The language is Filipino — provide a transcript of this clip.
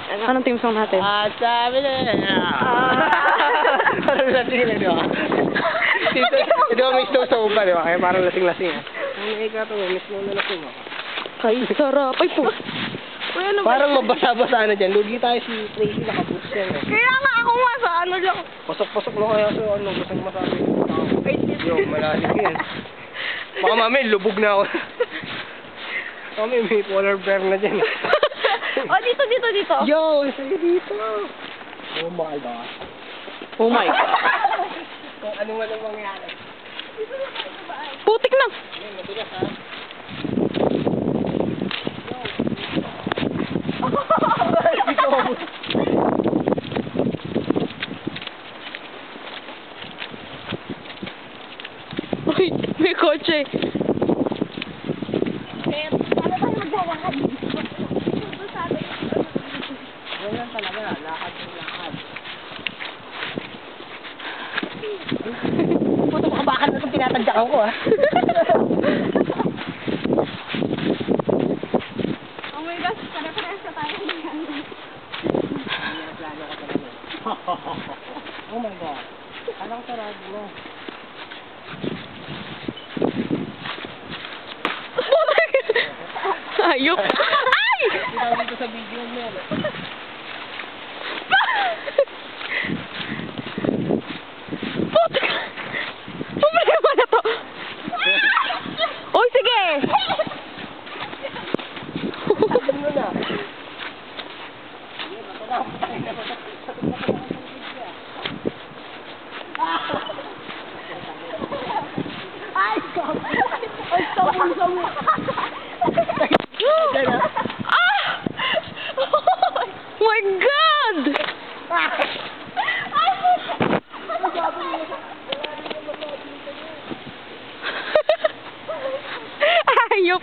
Anong team song natin? At sabi na parang lasing na, di ba? Di ba may snow pa, di ba? Kaya parang lasing-lasing eh. Ang ika to, may snow na lasing oh. Kay sarap. Ay po. Uy, ano ba? Parang mabasa-basa na dyan. Lugi tayo si Tracy, nakaboots yan eh. Kaya nga ako nga sa ano lang. Pasok-pasok na kaya sa ano, basang masabi. Ay, shit. Yo, malalim yan. Baka mami, lubog na ako. Mami, may polar bear na dyan. Oh, dito. Yo, sa'yo dito. Oh my God. Oh my God. Kung ano man ang mangyari. Putik na. Ayun, madulas ha. Uy, may kotse. Ganyan talaga, lakad ng lakad. Puto, makabakan na itong tinatadyakan ko ha. Oh my gosh, pare-parehas na tayo. Oh my God. Anong sarado mo? Ayok. Ay! Kita dito sa video mo. Putik! Problema na to. Uy, sige! Ano na? Ay, God! Ay, sabi. Ah! Oh my God! Ayok.